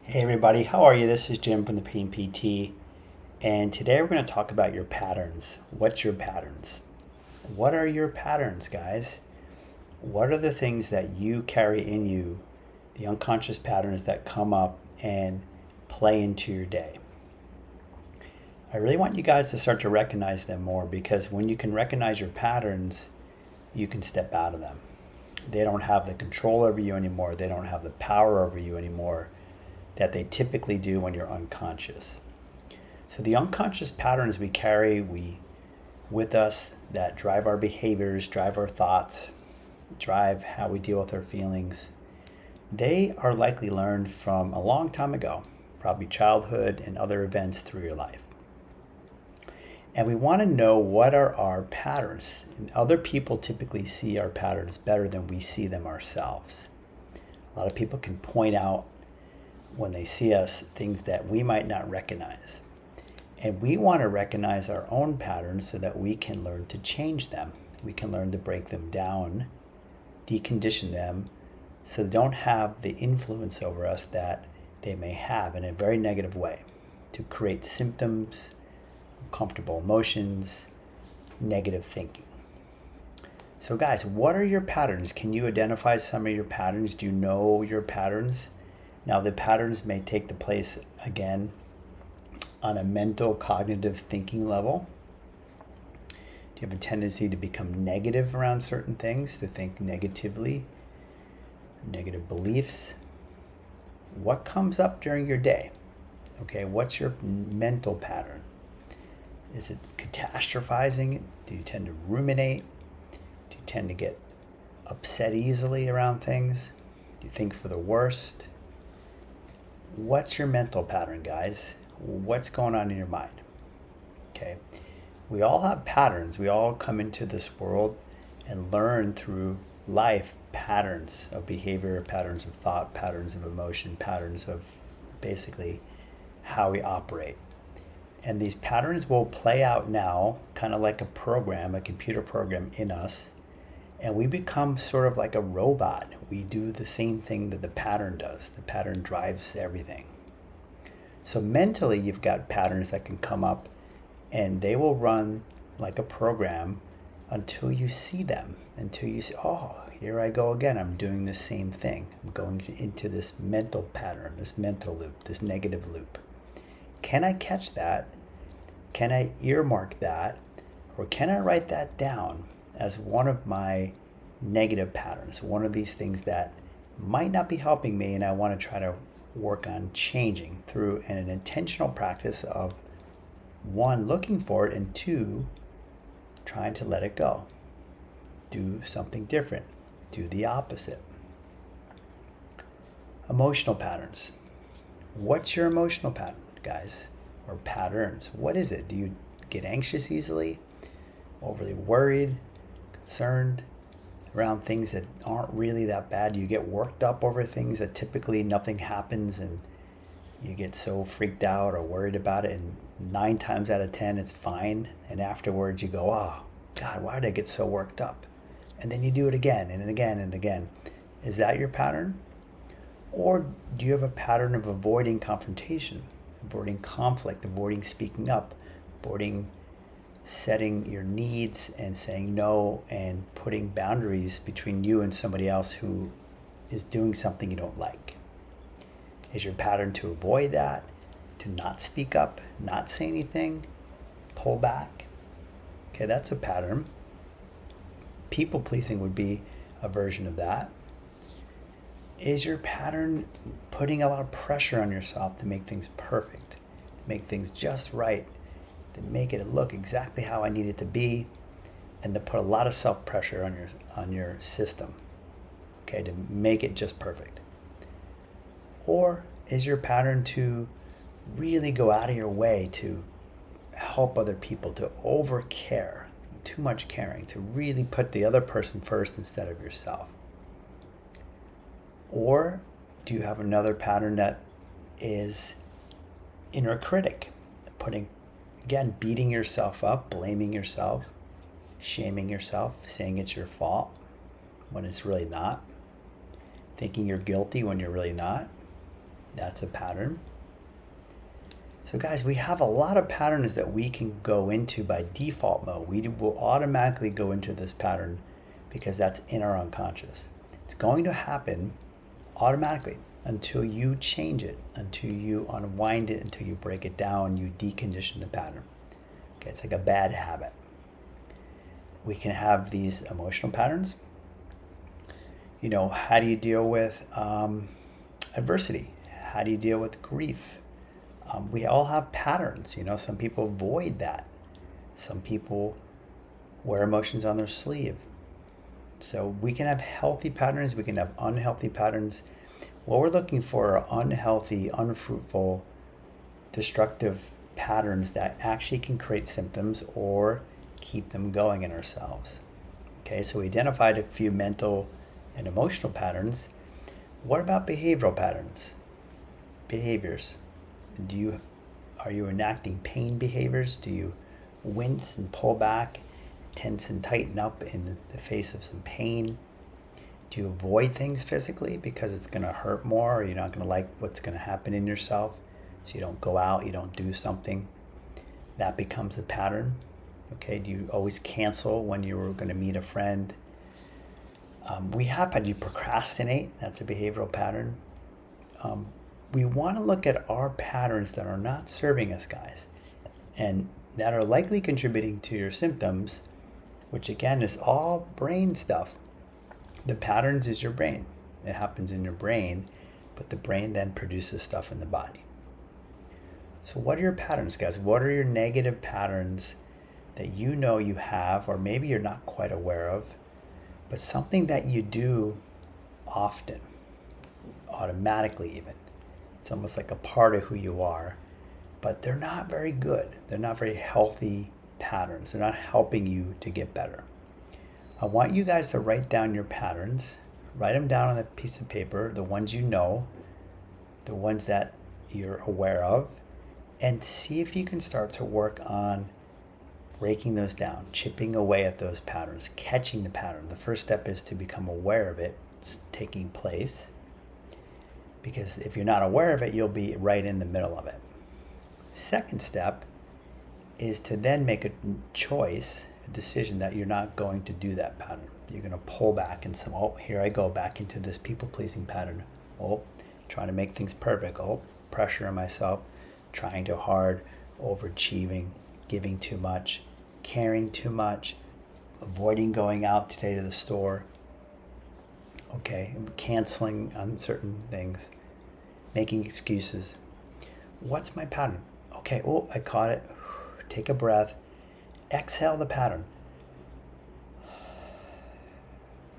Hey everybody, how are you? This is Jim from the Pain PT, and today we're going to talk about your patterns. What's your patterns? What are your patterns, guys? What are the things that you carry in you, the unconscious patterns that come up and play into your day? I really want you guys to start to recognize them more because when you can recognize your patterns, you can step out of them. They don't have the control over you anymore, they don't have the power over you anymore that they typically do when you're unconscious. So the unconscious patterns we carry with us that drive our behaviors, drive our thoughts, drive how we deal with our feelings, they are likely learned from a long time ago, probably childhood and other events through your life. And we want to know what are our patterns. And other people typically see our patterns better than we see them ourselves. A lot of people can point out when they see us things that we might not recognize. And we want to recognize our own patterns so that we can learn to change them. We can learn to break them down, decondition them, so they don't have the influence over us that they may have in a very negative way, to create symptoms, uncomfortable emotions, negative thinking. So guys, what are your patterns? Can you identify some of your patterns? Do you know your patterns? Now the patterns may take the place again on a mental cognitive thinking level. Do you have a tendency to become negative around certain things, to think negatively, negative beliefs? What comes up during your day? Okay, what's your mental pattern? Is it catastrophizing? Do you tend to ruminate? Do you tend to get upset easily around things? Do you think for the worst? What's your mental pattern, guys? What's going on in your mind? Okay, we all have patterns. We all come into this world and learn through life patterns of behavior, patterns of thought, patterns of emotion, patterns of basically how we operate. And these patterns will play out now, kind of like a program, a computer program in us. And we become sort of like a robot. We do the same thing that the pattern does. The pattern drives everything. So mentally, you've got patterns that can come up and they will run like a program until you see them, until you see, oh, here I go again. I'm doing the same thing. I'm going into this mental pattern, this mental loop, this negative loop. Can I catch that? Can I earmark that? Or can I write that down as one of my negative patterns, one of these things that might not be helping me and I want to try to work on changing through an intentional practice of one, looking for it, and two, trying to let it go. Do something different. Do the opposite. Emotional patterns. What's your emotional pattern, guys? Or patterns? What is it? Do you get anxious easily? Overly worried? Concerned around things that aren't really that bad? You get worked up over things that typically nothing happens and you get so freaked out or worried about it, and 9 times out of 10 it's fine, and afterwards you go, oh God, why did I get so worked up? And then you do it again and again and again. Is that your pattern? Or do you have a pattern of avoiding confrontation, avoiding conflict, avoiding speaking up, avoiding setting your needs and saying no and putting boundaries between you and somebody else who is doing something you don't like? Is your pattern to avoid that, to not speak up, not say anything, pull back? Okay, that's a pattern. People pleasing would be a version of that. Is your pattern putting a lot of pressure on yourself to make things perfect, to make things just right, to make it look exactly how I need it to be, and to put a lot of self-pressure on your system, okay, to make it just perfect? Or is your pattern to really go out of your way to help other people, to over care, too much caring, to really put the other person first instead of yourself? Or do you have another pattern that is inner critic, beating yourself up, blaming yourself, shaming yourself, saying it's your fault when it's really not, thinking you're guilty when you're really not? That's a pattern. So guys, we have a lot of patterns that we can go into by default mode. We will automatically go into this pattern because that's in our unconscious. It's going to happen automatically until you change it, until you unwind it, until you break it down, you decondition the pattern. Okay, it's like a bad habit. We can have these emotional patterns. How do you deal with adversity? How do you deal with grief? We all have patterns. Some people avoid that. Some people wear emotions on their sleeve. So we can have healthy patterns. We can have unhealthy patterns. What we're looking for are unhealthy, unfruitful, destructive patterns that actually can create symptoms or keep them going in ourselves. Okay, so we identified a few mental and emotional patterns. What about behavioral patterns? Behaviors. Are you enacting pain behaviors? Do you wince and pull back, tense and tighten up in the face of some pain? Do you avoid things physically because it's going to hurt more, or you're not going to like what's going to happen in yourself? So you don't go out, you don't do something. That becomes a pattern. Okay, do you always cancel when you were going to meet a friend? Do you procrastinate? That's a behavioral pattern. We want to look at our patterns that are not serving us, guys, and that are likely contributing to your symptoms, which again is all brain stuff. The patterns is your brain. It happens in your brain, but the brain then produces stuff in the body. So what are your patterns, guys? What are your negative patterns that you have, or maybe you're not quite aware of, but something that you do often, automatically even? It's almost like a part of who you are, but they're not very good. They're not very healthy patterns. They're not helping you to get better. I want you guys to write down your patterns. Write them down on a piece of paper, the ones you know, the ones that you're aware of, and see if you can start to work on breaking those down, chipping away at those patterns, catching the pattern. The first step is to become aware of it. It's taking place. Because if you're not aware of it, you'll be right in the middle of it. Second step is to then make a choice, a decision that you're not going to do that pattern. You're going to pull back and say, here I go back into this people-pleasing pattern. Trying to make things perfect. Pressure on myself, trying too hard, overachieving, giving too much, caring too much, avoiding going out today to the store. Okay, canceling on certain things, making excuses. What's my pattern? Okay, I caught it. Take a breath. Exhale the pattern.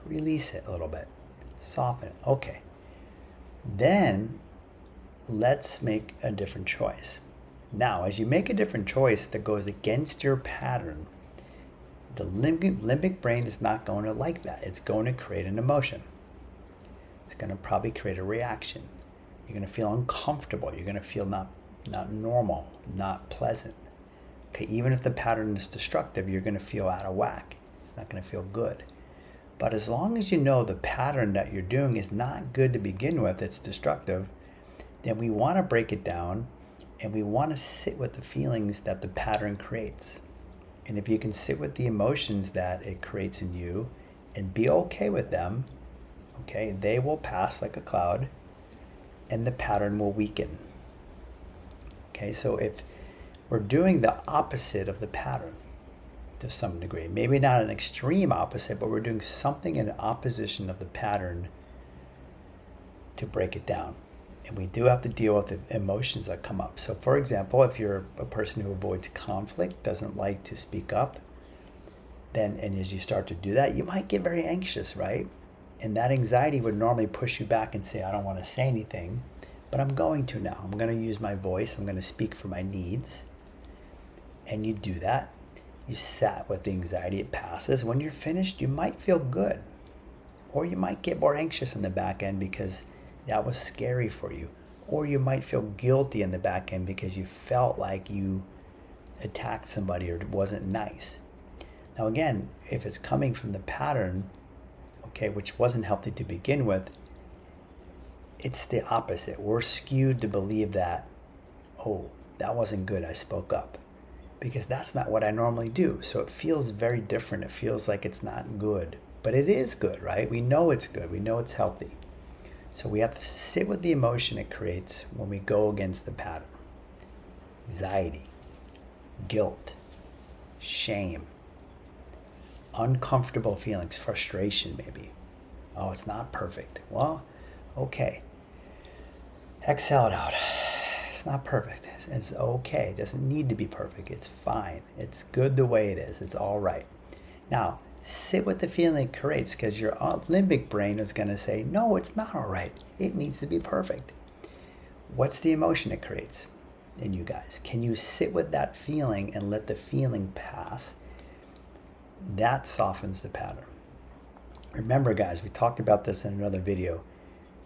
Release it a little bit. Soften it. Okay. Then let's make a different choice. Now, as you make a different choice that goes against your pattern, the limbic brain is not going to like that. It's going to create an emotion. It's going to probably create a reaction. You're going to feel uncomfortable. You're going to feel not normal, not pleasant. Okay, even if the pattern is destructive, you're going to feel out of whack. It's not going to feel good. But as long as you know the pattern that you're doing is not good to begin with, it's destructive, then we want to break it down and we want to sit with the feelings that the pattern creates. And if you can sit with the emotions that it creates in you and be okay with them, okay, they will pass like a cloud and the pattern will weaken. Okay, so if we're doing the opposite of the pattern to some degree, maybe not an extreme opposite, but we're doing something in opposition of the pattern to break it down. And we do have to deal with the emotions that come up. So for example, if you're a person who avoids conflict, doesn't like to speak up, then, and as you start to do that, you might get very anxious, right? And that anxiety would normally push you back and say, I don't want to say anything, but I'm going to now. I'm going to use my voice. I'm going to speak for my needs. And you do that. You sat with the anxiety. It passes. When you're finished, you might feel good. Or you might get more anxious in the back end because that was scary for you. Or you might feel guilty in the back end because you felt like you attacked somebody or it wasn't nice. Now again, if it's coming from the pattern, okay, which wasn't healthy to begin with, it's the opposite. We're skewed to believe that, oh, that wasn't good, I spoke up. Because that's not what I normally do. So it feels very different. It feels like it's not good. But it is good, right? We know it's good. We know it's healthy. So we have to sit with the emotion it creates when we go against the pattern. Anxiety, guilt, shame, uncomfortable feelings, frustration maybe. Oh, it's not perfect. Well, okay. Exhale it out. It's not perfect. It's okay. It doesn't need to be perfect. It's fine. It's good the way it is. It's all right. Now, sit with the feeling it creates, because your limbic brain is going to say, no, it's not all right. It needs to be perfect. What's the emotion it creates in you guys? Can you sit with that feeling and let the feeling pass? That softens the pattern. Remember, guys, we talked about this in another video.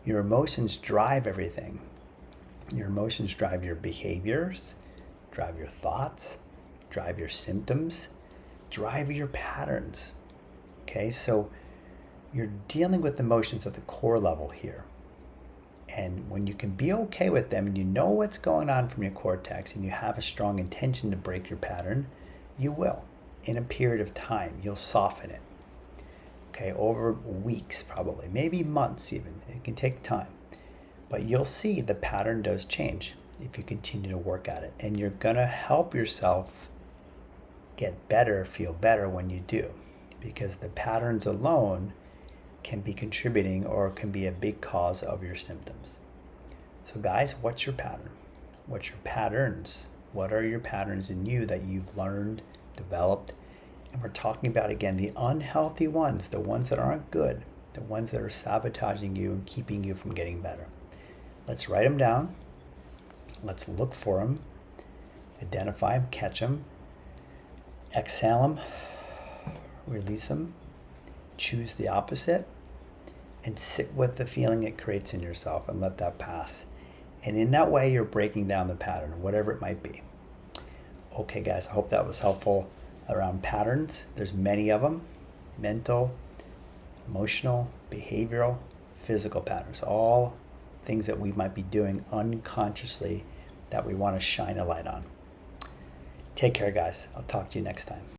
Your emotions drive everything. Your emotions drive your behaviors, drive your thoughts, drive your symptoms, drive your patterns. Okay, so you're dealing with emotions at the core level here. And when you can be okay with them and you know what's going on from your cortex and you have a strong intention to break your pattern, you will. In a period of time, you'll soften it. Okay, over weeks probably, maybe months even. It can take time. But you'll see the pattern does change if you continue to work at it. And you're going to help yourself get better, feel better when you do. Because the patterns alone can be contributing or can be a big cause of your symptoms. So guys, what's your pattern? What's your patterns? What are your patterns in you that you've learned, developed? And we're talking about, again, the unhealthy ones, the ones that aren't good, the ones that are sabotaging you and keeping you from getting better. Let's write them down. Let's look for them, identify them, catch them, exhale them, release them, choose the opposite, and sit with the feeling it creates in yourself and let that pass. And in that way, you're breaking down the pattern, whatever it might be. Okay, guys, I hope that was helpful around patterns. There's many of them: mental, emotional, behavioral, physical patterns, all things that we might be doing unconsciously that we want to shine a light on. Take care, guys. I'll talk to you next time.